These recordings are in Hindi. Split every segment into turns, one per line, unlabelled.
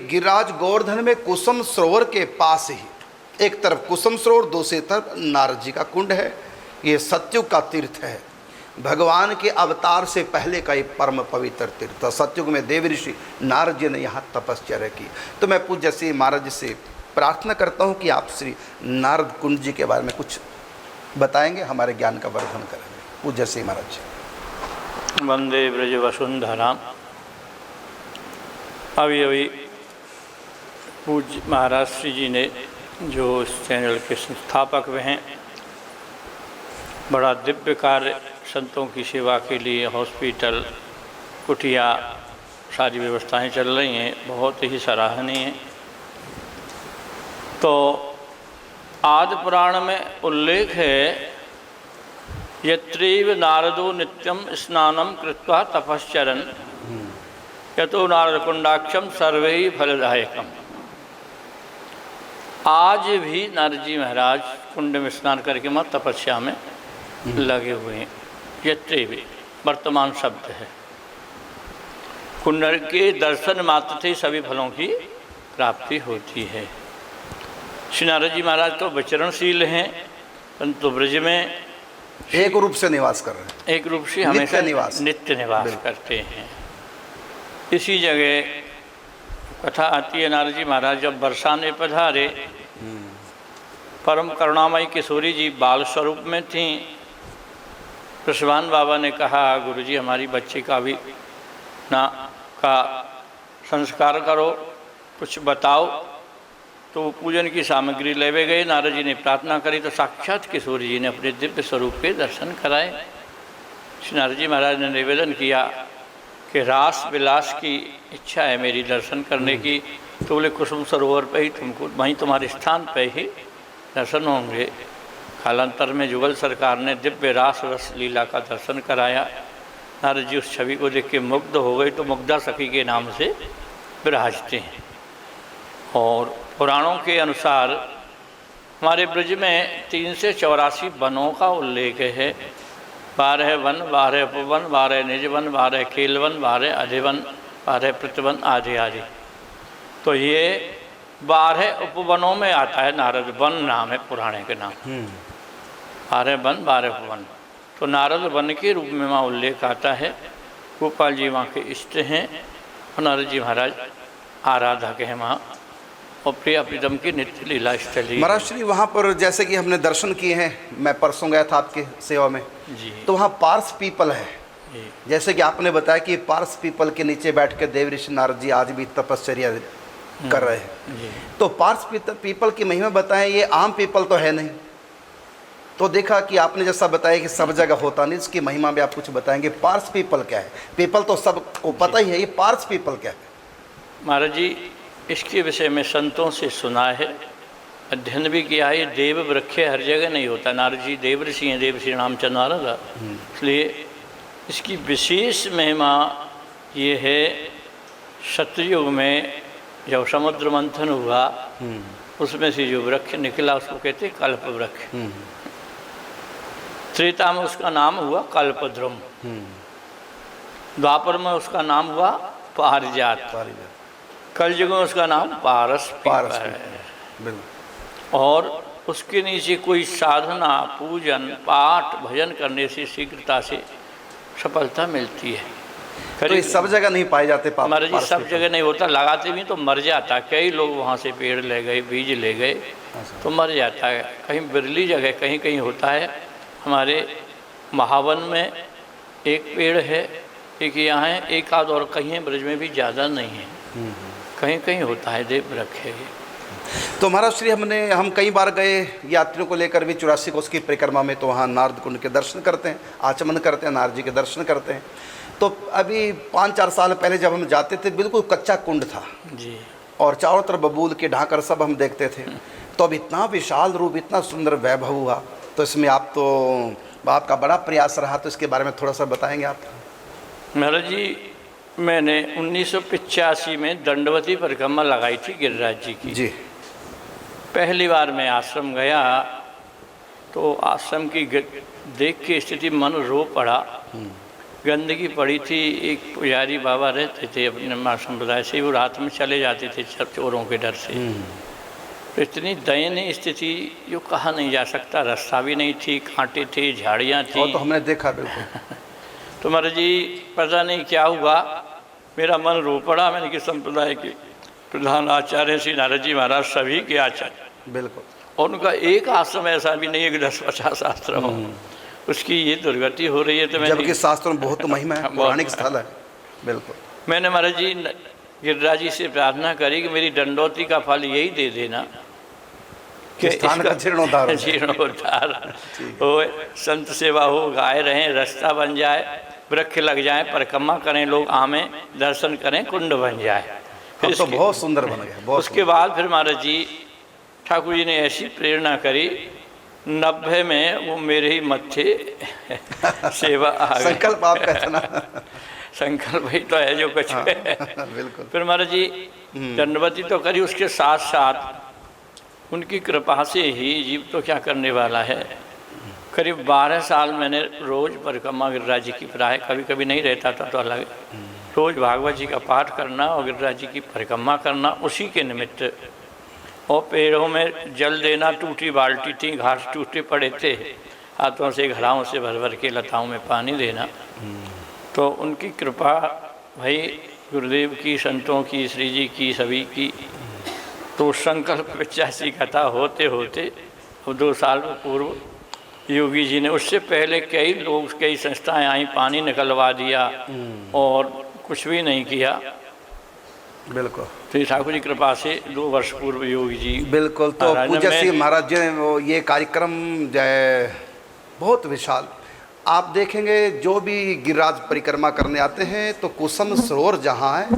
गिरिराज गोवर्धन में कुसुम सरोवर के पास ही एक तरफ कुसुम सरोवर, दूसरी तरफ नारद जी का कुंड है। ये सतयुग का तीर्थ है, भगवान के अवतार से पहले का एक परम पवित्र तीर्थ। सतयुग में देव ऋषि नारद जी ने यहाँ तपस्या की। तो मैं पूज्य श्री महाराज जी से प्रार्थना करता हूँ कि आप श्री नारद कुंड जी के बारे में कुछ बताएंगे, हमारे ज्ञान का वर्धन करेंगे। पूज्य श्री महाराज जी।
वंदे ब्रज वसुंधराम। अभी पूज्य महाराज श्री जी ने, जो इस चैनल के संस्थापक वे हैं, बड़ा दिव्य कार्य संतों की सेवा के लिए हॉस्पिटल, कुटिया, सारी व्यवस्थाएं चल रही हैं, बहुत ही सराहनीय है। तो आदि पुराण में उल्लेख है, यत्रैव नारदो नित्यम स्नानम कृत्वा तपश्चरन् यतो नारदकुंडाक्षम सर्वै फलदायकम। आज भी नारद जी महाराज कुंड में स्नान करके मां तपस्या में लगे हुए हैं। यत्रैव वर्तमान शब्द है। कुंड के दर्शन मात्र से सभी फलों की प्राप्ति होती है। श्री नारद जी महाराज तो विचरणशील हैं, परंतु ब्रज में
एक रूप से निवास कर रहे हैं,
एक रूप से हमेशा नित्य निवास करते हैं। इसी जगह कथा आती है, नारद जी महाराज जब बरसाने पधारे, परम करुणामयी किशोरी जी बाल स्वरूप में थीं। प्रसवान बाबा ने कहा, गुरुजी हमारी बच्ची का भी ना का संस्कार करो, कुछ बताओ। तो पूजन की सामग्री लेवे गए। नारद जी ने प्रार्थना करी तो साक्षात किशोरी जी ने अपने दिव्य स्वरूप के दर्शन कराए। श्री नारद जी महाराज ने निवेदन किया कि रास विलास की इच्छा है मेरी दर्शन करने की। तो बोले कुसुम सरोवर पे ही तुमको, वहीं तुम्हारे स्थान पे ही दर्शन होंगे। कालांतर में जुगल सरकार ने दिव्य रास रस लीला का दर्शन कराया। नारद जी उस छवि को देख के मुग्ध हो गए, तो मुग्धा सखी के नाम से विराजते हैं। और पुराणों के अनुसार हमारे ब्रज में 384 वनों का उल्लेख है। 12 वन, 12 उपवन, 12 निज वन, 12 खेलवन, 12 अधिवन, 12 प्रतिवन आदि आदि। तो ये 12 उपवनों में आता है। नारद वन नाम है पुराने के नाम। 12 वन, 12 उपवन। तो नारद वन के रूप में वहाँ उल्लेख आता है। गोपाल जी वहाँ के इष्ट हैं और नारद जी महाराज आराधक हैं वहाँ, और प्रिया प्रीतम की नित्य लीला स्थली।
महाराज श्री वहाँ पर जैसे कि हमने दर्शन किए हैं, मैं परसों गया था आपके सेवा में
जी,
तो वहाँ पार्स पीपल है
जी।
जैसे कि आपने बताया कि पार्स पीपल के नीचे बैठ के देव ऋषि नारद जी आज भी तपस्या कर रहे हैं
जी।
तो पार्स पीपल की महिमा बताएं। ये आम पीपल तो है नहीं, तो देखा कि आपने जैसा बताया कि सब जगह होता नहीं, इसकी महिमा भी आप कुछ बताएंगे। पार्स पीपल क्या है? पीपल तो सबको पता ही है, ये पार्स पीपल क्या है?
महाराज जी इसके विषय में संतों से सुना है, अध्ययन भी किया है। ये देव वृक्ष हर जगह नहीं होता। नारद जी देव ऋषि हैं, देव श्री रामचंद्र नारद। इसलिए इसकी विशेष महिमा ये है, सतयुग में जब समुद्र मंथन हुआ उसमें से जो वृक्ष निकला उसको कहते कल्प वृक्ष। त्रेता में उसका नाम हुआ कल्पद्रुम, द्वापर में उसका नाम हुआ पारिजात, कलयुग में उसका नाम पारस पीपल है। और उसके नीचे कोई साधना, पूजन, पाठ, भजन करने से शीघ्रता से सफलता मिलती है।
तो ये सब जगह नहीं पाए जाते?
महाराज जी सब जगह नहीं होता, लगाते भी तो मर जाता। कई लोग वहाँ से पेड़ ले गए, बीज ले गए तो मर जाता है। कहीं बिरली जगह कहीं कहीं होता है। हमारे महावन में एक पेड़ है, एक यहाँ है, एक आध और कहीं है, ब्रज में भी ज़्यादा नहीं है, कहीं कहीं होता है, देव वृक्ष है ये।
तो महाराज श्री हम कई बार गए यात्रियों को लेकर भी 84 कोस की परिक्रमा में, तो वहाँ नारद कुंड के दर्शन करते हैं, आचमन करते हैं, नारद जी के दर्शन करते हैं। तो अभी 5-4 साल पहले जब हम जाते थे बिल्कुल कच्चा कुंड था
जी,
और चारों तरफ बबूल के ढाकर सब हम देखते थे। तो अब इतना विशाल रूप, इतना सुंदर वैभव हुआ। तो इसमें आपका बड़ा प्रयास रहा, तो इसके बारे में थोड़ा सा बताएंगे आप?
महाराज जी मैंने 1985 में दंडवती परिक्रमा लगाई थी गिरिराज जी की
जी।
पहली बार मैं आश्रम गया तो आश्रम की देख के स्थिति मन रो पड़ा। गंदगी पड़ी थी। एक पुजारी बाबा रहते थे अपने माँ संप्रदाय से, वो रात में चले जाते थे सब चोरों के डर से। तो इतनी दयनीय स्थिति जो कहा नहीं जा सकता। रास्ता भी नहीं थी, कांटे थे, झाड़ियाँ थी।
और तो हमने देखा बिल्कुल।
तो महाराज जी पता नहीं क्या हुआ, मेरा मन रो पड़ा। मैंने कि संप्रदाय के प्रधान आचार्य श्री नारद जी महाराज सभी के आचार्य,
बिल्कुल,
और उनका एक आश्रम ऐसा भी नहीं है कि 10-50 आश्रम हो, उसकी ये दुर्गति हो रही है। तो मैंने,
जबकि शास्त्रों में बहुत महिमा है, पौराणिक स्थल है। बिल्कुल,
मैंने महाराज जी गिरिराज जी से प्रार्थना करी कि मेरी दंडौती का फल यही दे देना कि
स्थान का जीर्णोद्धार हो।
जीर्णोद्धार हो, संत सेवा हो, गाय रहें, रास्ता बन जाए, वृक्ष लग जाए, परिक्रमा करें लोग, आमें दर्शन करें, कुंड बन जाए। फिर
तो बहुत सुंदर बन गया। बहुत
उसके बाद फिर महाराज जी ठाकुर जी ने ऐसी प्रेरणा करी, 90 में वो मेरे ही मत्थे सेवा आ गई।
संकल्प आप कहते ना।
संकल्प भाई तो है जो कुछ है।
बिल्कुल।
फिर महाराज जी दंडवती तो करी, उसके साथ साथ उनकी कृपा से ही जीव तो क्या करने वाला है। करीब 12 साल मैंने रोज़ परिक्रमा गिरिराज जी की प्राय, कभी कभी नहीं रहता था तो अलग, रोज़ भागवत जी का पाठ करना और गिरिराज जी की परिक्रमा करना उसी के निमित्त। और पेड़ों में जल देना, टूटी बाल्टी थी, घास टूटे पड़े थे, हाथों से घड़ाओं से भर भर के लताओं में पानी देना। तो उनकी कृपा भाई गुरुदेव की, संतों की, श्री जी की, सभी की। तो संकल्प 85 कथा होते होते 2 साल पूर्व योगी जी ने, उससे पहले कई लोग, कई संस्थाएं आई, पानी निकलवा दिया और कुछ भी नहीं किया।
बिल्कुल,
तो ठाकुर जी कृपा से 2 वर्ष पूर्व योगी जी।
बिल्कुल। तो पूज्य श्री महाराज जी ने वो ये कार्यक्रम जय बहुत विशाल, आप देखेंगे जो भी गिरिराज परिक्रमा करने आते हैं तो कुसुम सरोवर जहाँ है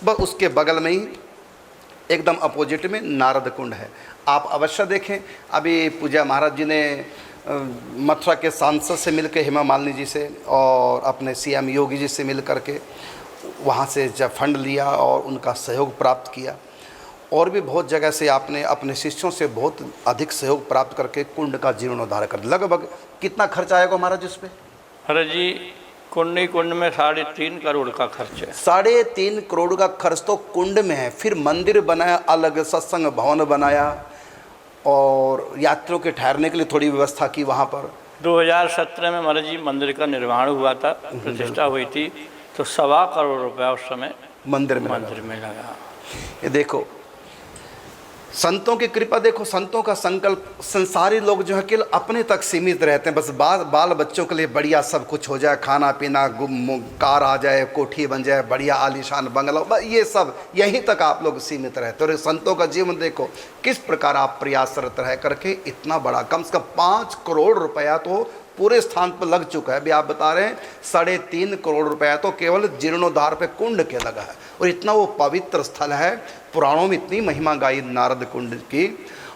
बस उसके बगल में ही एकदम अपोजिट में नारद कुंड है। आप अवश्य देखें। अभी पूज्य महाराज जी ने मथुरा के सांसद से मिलकर, हेमा मालिनी जी से और अपने सीएम योगी जी से मिल करके वहाँ से जब फंड लिया और उनका सहयोग प्राप्त किया। और भी बहुत जगह से आपने अपने शिष्यों से बहुत अधिक सहयोग प्राप्त करके कुंड का जीर्णोद्धार कर। लगभग कितना खर्च आएगा महाराज इस पर?
अरे जी कुंड में 3.5 करोड़ का खर्च है।
3.5 करोड़ का खर्च तो कुंड में है। फिर मंदिर बनाया, अलग सत्संग भवन बनाया और यात्रियों के ठहरने के लिए थोड़ी व्यवस्था की वहाँ पर।
2017 में महाराज जी मंदिर का निर्माण हुआ था, प्रतिष्ठा हुई थी, तो 1.25 करोड़ रुपया उस समय मंदिर में लगा।
ये देखो संतों की कृपा, देखो संतों का संकल्प। संसारी लोग जो है केवल अपने तक सीमित रहते हैं, बस बाल बच्चों के लिए बढ़िया सब कुछ हो जाए, खाना पीना, कार आ जाए, कोठी बन जाए, बढ़िया आलीशान बंगला, ये सब यहीं तक आप लोग सीमित रहते हो। और संतों का जीवन देखो किस प्रकार आप प्रयासरत रह करके इतना बड़ा, कम से कम 5 करोड़ रुपया तो पूरे स्थान पर लग चुका है। अभी आप बता रहे हैं 3.5 करोड़ रुपया तो केवल जीर्णोद्धार पे कुंड के लगा है। और इतना वो पवित्र स्थल है, पुराणों में इतनी महिमा गाई नारद कुंड की।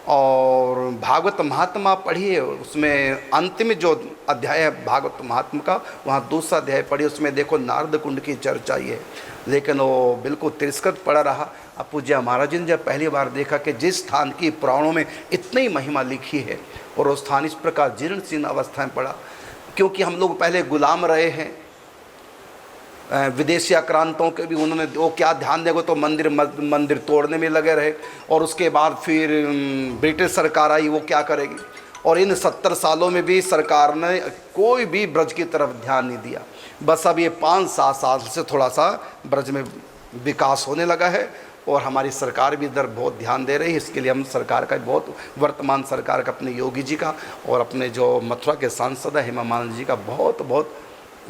और भागवत महात्मा पढ़िए, उसमें अंतिम जो अध्याय है भागवत महात्मा का, वहाँ दूसरा अध्याय पढ़िए, उसमें देखो नारद कुंड की चर्चा ही है। लेकिन वो बिल्कुल तिरस्कृत पड़ा रहा। अब पूज्य महाराज जी ने जब पहली बार देखा कि जिस स्थान की पुराणों में इतनी महिमा लिखी है और वो स्थान इस प्रकार जीर्ण शीर्ण अवस्था में पड़ा, क्योंकि हम लोग पहले गुलाम रहे हैं विदेशी आक्रांतों के भी, उन्होंने वो क्या ध्यान देगा, तो मंदिर तोड़ने में लगे रहे। और उसके बाद फिर ब्रिटिश सरकार आई, वो क्या करेगी। और इन 70 सालों में भी सरकार ने कोई भी ब्रज की तरफ ध्यान नहीं दिया। बस अब ये 5-7 साल से थोड़ा सा ब्रज में विकास होने लगा है और हमारी सरकार भी इधर बहुत ध्यान दे रही है। इसके लिए हम सरकार का बहुत, वर्तमान सरकार का, अपने योगी जी का और अपने जो मथुरा के सांसद है हेमा मालिनी जी का बहुत बहुत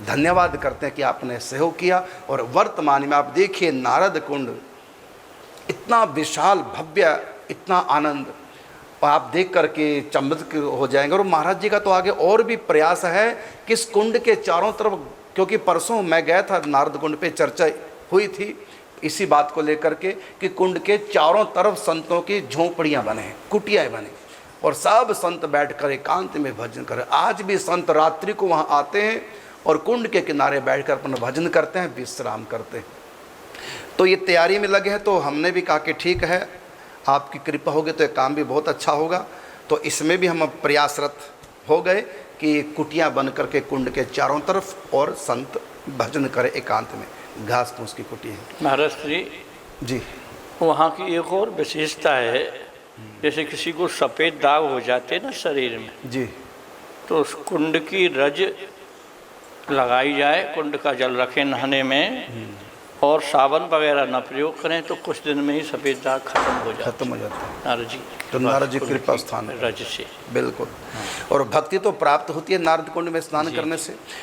धन्यवाद करते हैं कि आपने सहयोग किया। और वर्तमान में आप देखिए नारद कुंड इतना विशाल भव्य, इतना आनंद, और आप देख करके चंबत हो जाएंगे। और महाराज जी का तो आगे और भी प्रयास है कि इस कुंड के चारों तरफ, क्योंकि परसों मैं गया था नारद कुंड पे, चर्चा हुई थी इसी बात को लेकर के कि कुंड के चारों तरफ संतों की झोंपड़ियाँ बने, कुटियाँ बने और सब संत बैठ कर एकांत में भजन करें। आज भी संत रात्रि को वहाँ आते हैं और कुंड के किनारे बैठकर अपना भजन करते हैं, विश्राम करते हैं। तो ये तैयारी में लगे हैं। तो हमने भी कहा कि ठीक है, आपकी कृपा होगी तो ये काम भी बहुत अच्छा होगा। तो इसमें भी हम प्रयासरत हो गए कि कुटियाँ बन करके कुंड के चारों तरफ और संत भजन करे एकांत में, घास तो उसकी कुटी है।
महाराज श्री
जी
वहाँ की एक और विशेषता है, जैसे किसी को सफ़ेद दाग हो जाते हैं ना शरीर में,
जी
तो उस कुंड की रज लगाई जाए, कुंड का जल रखें नहाने में, और साबुन वगैरह न प्रयोग करें तो कुछ दिन में ही सफ़ेद दाग खत्म हो जाता
खत्म हो जाता है।
नारद जी
तो नारद जी कृपा स्थान
रज से।
बिल्कुल। और भक्ति तो प्राप्त होती है नारद कुंड में स्नान करने से।